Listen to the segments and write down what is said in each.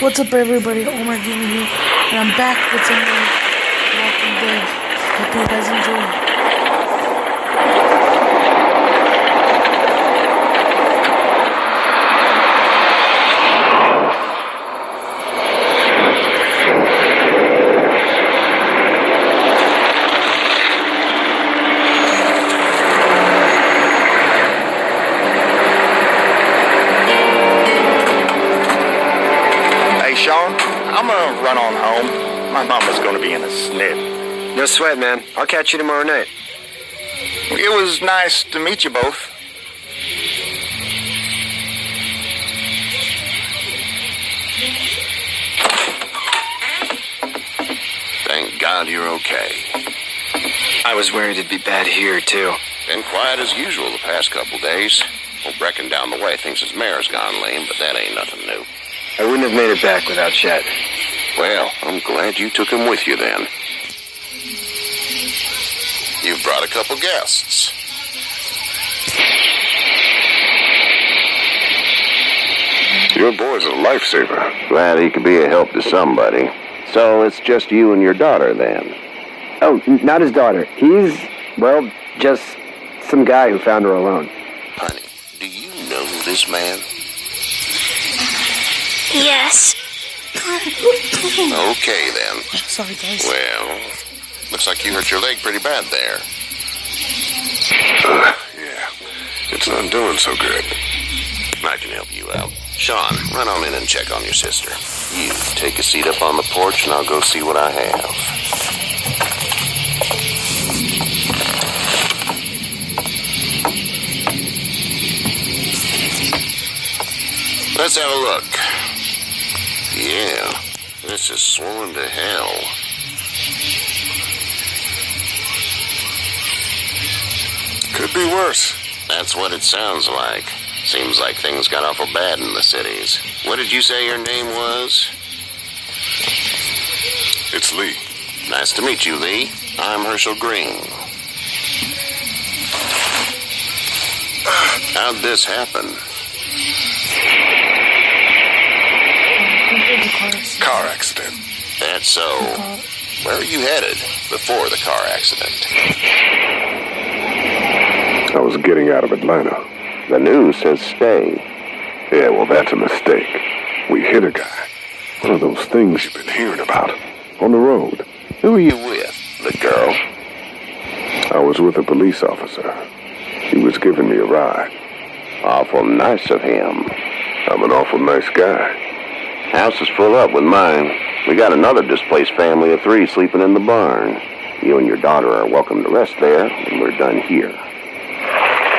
What's up, everybody? Omar Gaming here, and I'm back with some more Walking Dead. Hope you guys enjoy. Sean, I'm gonna run on home. My mama's gonna be in a snip. No sweat, man. I'll catch you tomorrow night. It was nice to meet you both. Thank God you're okay. I was worried it'd be bad here, too. Been quiet as usual the past couple days. Old Brecken down the way thinks his mare's gone lame, but that ain't nothing new. I wouldn't have made it back without Chet. Well, I'm glad you took him with you then. You've brought a couple guests. Your boy's a lifesaver. Glad he could be a help to somebody. So it's just you and your daughter then? Oh, not his daughter. He's, well, just some guy who found her alone. Honey, do you know this man? Yes. Okay, then. Sorry, guys. Well, looks like you hurt your leg pretty bad there. Yeah. It's not doing so good. I can help you out. Sean, run on in and check on your sister. You take a seat up on the porch and I'll go see what I have. Let's have a look. Yeah, this is swollen to hell. Could be worse. That's what it sounds like. Seems like things got awful bad in the cities. What did you say your name was? It's Lee. Nice to meet you, Lee. I'm Herschel Green. How'd this happen? Car accident. That's so. Where are you headed before the car accident? I was getting out of Atlanta. The news says stay. Yeah, well, that's a mistake. We hit a guy. One of those things you've been hearing about. On the road. Who are you with? The girl? I was with a police officer. He was giving me a ride. Awful nice of him. I'm an awful nice guy. House is full up with mine. We got another displaced family of 3 sleeping in the barn. You and your daughter are welcome to rest there, and we're done here.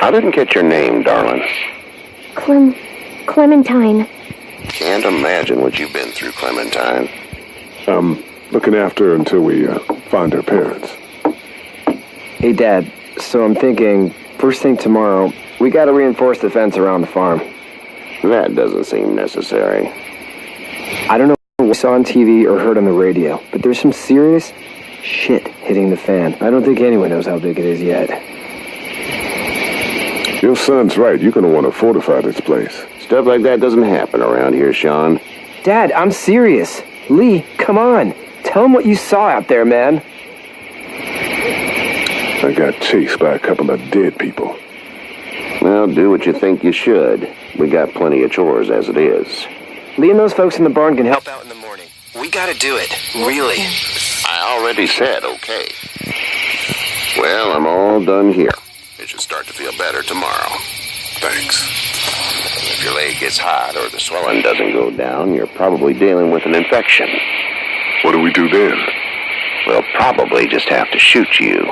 I didn't get your name, darling. Clementine. Can't imagine what you've been through, Clementine. I'm looking after her until we find her parents. Hey, Dad, so I'm thinking, first thing tomorrow, we gotta reinforce the fence around the farm. That doesn't seem necessary. I don't know what we saw on TV or heard on the radio, but there's some serious shit hitting the fan. I don't think anyone knows how big it is yet. Your son's right. You're gonna want to fortify this place. Stuff like that doesn't happen around here, Sean. Dad, I'm serious. Lee, come on. Tell him what you saw out there, man. I got chased by a couple of dead people. Well, do what you think you should. We got plenty of chores as it is. Lee and those folks in the barn can help out in the morning. We gotta do it. Really. I already said okay. Well, I'm all done here. It should start to feel better tomorrow. Thanks. If your leg gets hot or the swelling doesn't go down, you're probably dealing with an infection. What do we do then? We'll probably just have to shoot you.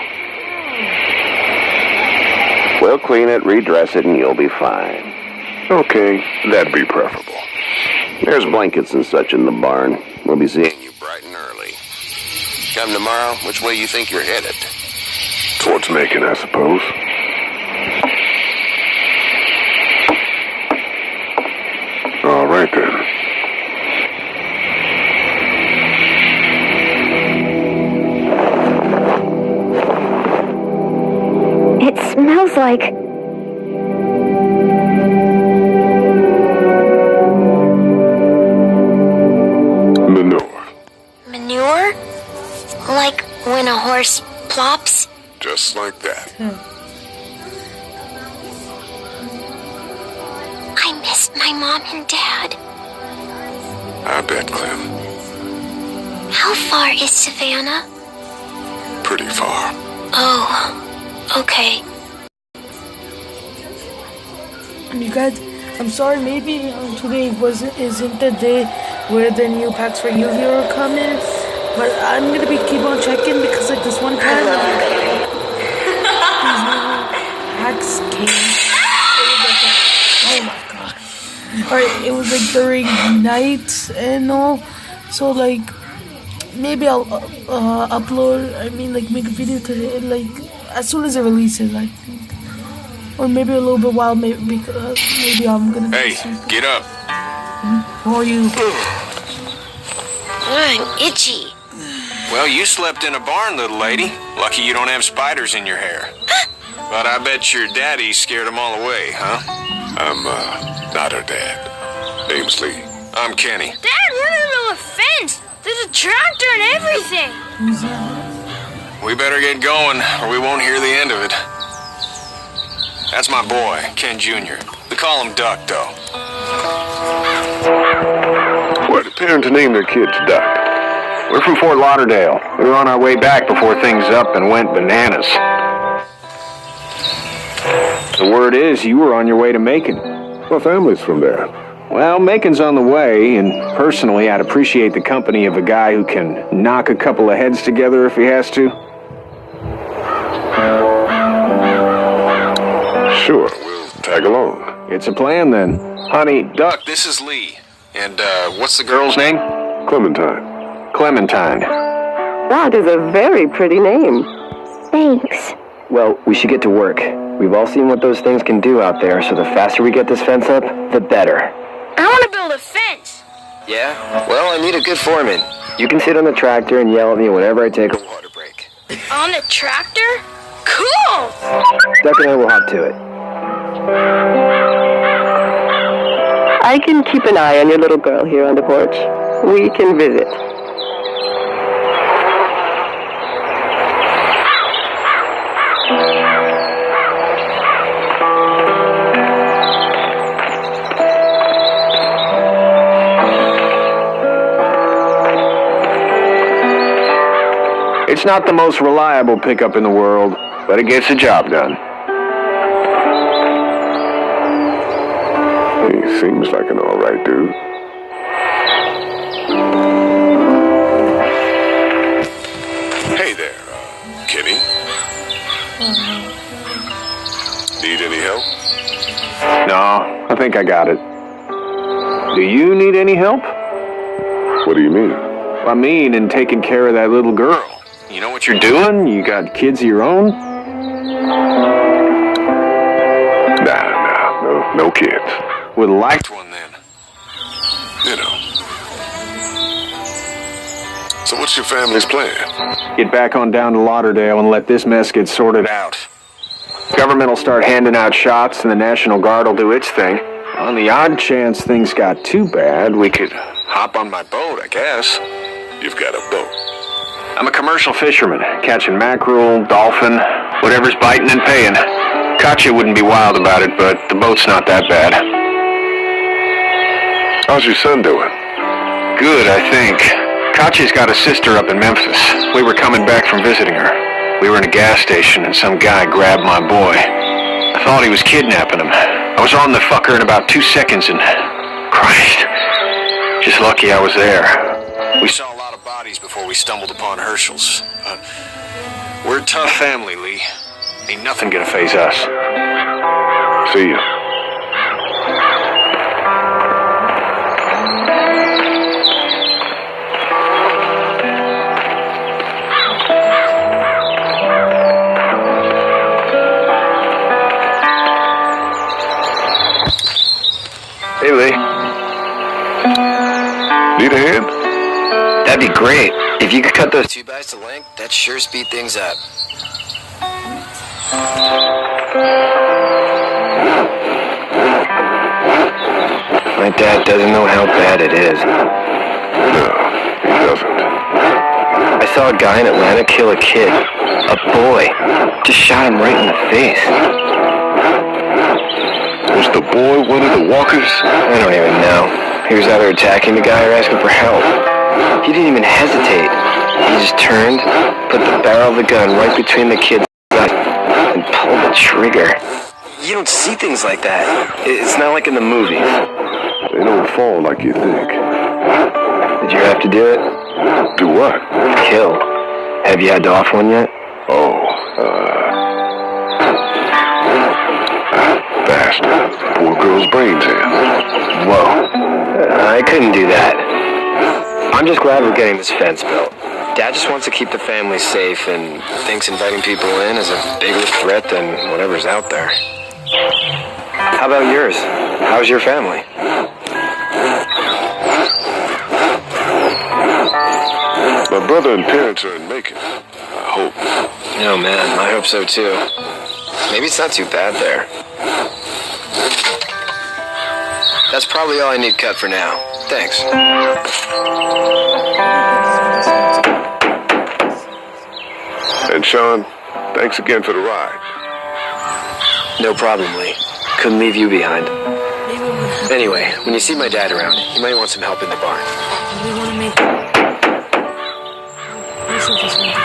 We'll clean it, redress it, and you'll be fine. Okay, that'd be preferable. There's blankets and such in the barn. We'll be seeing you bright and early. Come tomorrow, which way you think you're headed? Towards Macon, I suppose. All right, then. It smells like... Like when a horse plops? Just like that. I missed my mom and dad. I bet, Clem. How far is Savannah? Pretty far. Oh, okay. You guys, I'm sorry, maybe today isn't the day where the new packs for Yu-Gi-Oh are coming, but I'm gonna keep on checking because like this one time these new packs came. Oh my god! Alright, it was like during night and all, so like maybe I'll make a video today, like as soon as it releases, I think. Or maybe a little bit while, maybe I'm gonna. Hey, get up. Who are you? I'm itchy. Well, you slept in a barn, little lady. Lucky you don't have spiders in your hair. But I bet your daddy scared them all away, huh? I'm, not her dad. Name's Lee. I'm Kenny. Dad, we're in the middle of a fence. There's a tractor and everything. Who's that? We better get going, or we won't hear the end of it. That's my boy, Ken Jr. We call him Duck, though. Why did parents name their kids Duck? We're from Fort Lauderdale. We were on our way back before things up and went bananas. The word is you were on your way to Macon. My family's from there. Well, Macon's on the way, and personally, I'd appreciate the company of a guy who can knock a couple of heads together if he has to. Sure, we'll tag along. It's a plan, then. Honey, Duck, this is Lee. And, what's the girl's name? Clementine. Clementine. That is a very pretty name. Thanks. Well, we should get to work. We've all seen what those things can do out there, so the faster we get this fence up, the better. I want to build a fence. Yeah? Well, I need a good foreman. You can sit on the tractor and yell at me whenever I take a water break. On the tractor? Cool! Duck and I will hop to it. I can keep an eye on your little girl here on the porch. We can visit. It's not the most reliable pickup in the world, but it gets the job done. He seems like an alright dude. Hey there, Kenny. Need any help? No, I think I got it. Do you need any help? What do you mean? I mean, in taking care of that little girl. You know what you're doing? You got kids of your own? Nah, no kids. Would have liked one then. You know. So what's your family's plan? Get back on down to Lauderdale and let this mess get sorted out. Government will start handing out shots and the National Guard will do its thing. On the odd chance things got too bad, we could hop on my boat, I guess. You've got a boat. I'm a commercial fisherman, catching mackerel, dolphin, whatever's biting and paying. Katya wouldn't be wild about it, but the boat's not that bad. How's your son doing? Good, I think. Katya's got a sister up in Memphis. We were coming back from visiting her. We were in a gas station and some guy grabbed my boy. I thought he was kidnapping him. I was on the fucker in about 2 seconds and... Christ. Just lucky I was there. We saw a lot of bodies before we stumbled upon Herschel's. We're a tough family, Lee. Ain't nothing gonna faze us. See you. Hey, Lee. Need a hand? That'd be great. If you could cut those 2 guys to length, that'd sure speed things up. My dad doesn't know how bad it is. No, he doesn't. I saw a guy in Atlanta kill a kid. A boy. Just shot him right in the face. Was the boy one of the walkers? I don't even know. He was either attacking the guy or asking for help. He didn't even hesitate. He just turned, put the barrel of the gun right between the kid's eyes, and pulled the trigger. You don't see things like that. It's not like in the movies. They don't fall like you think. Did you have to do it? Do what? Kill. Have you had to off one yet? Bastard. Poor girl's brains in. Whoa. I couldn't do that. I'm just glad we're getting this fence built. Dad just wants to keep the family safe and thinks inviting people in is a bigger threat than whatever's out there. How about yours? How's your family? My brother and parents are in Macon. I hope. Oh man, I hope so too. Maybe it's not too bad there. That's probably all I need cut for now. Thanks. And Sean, thanks again for the ride. No problem, Lee. Couldn't leave you behind. Anyway, when you see my dad around, you might want some help in the barn. We want to make... Listen to this one.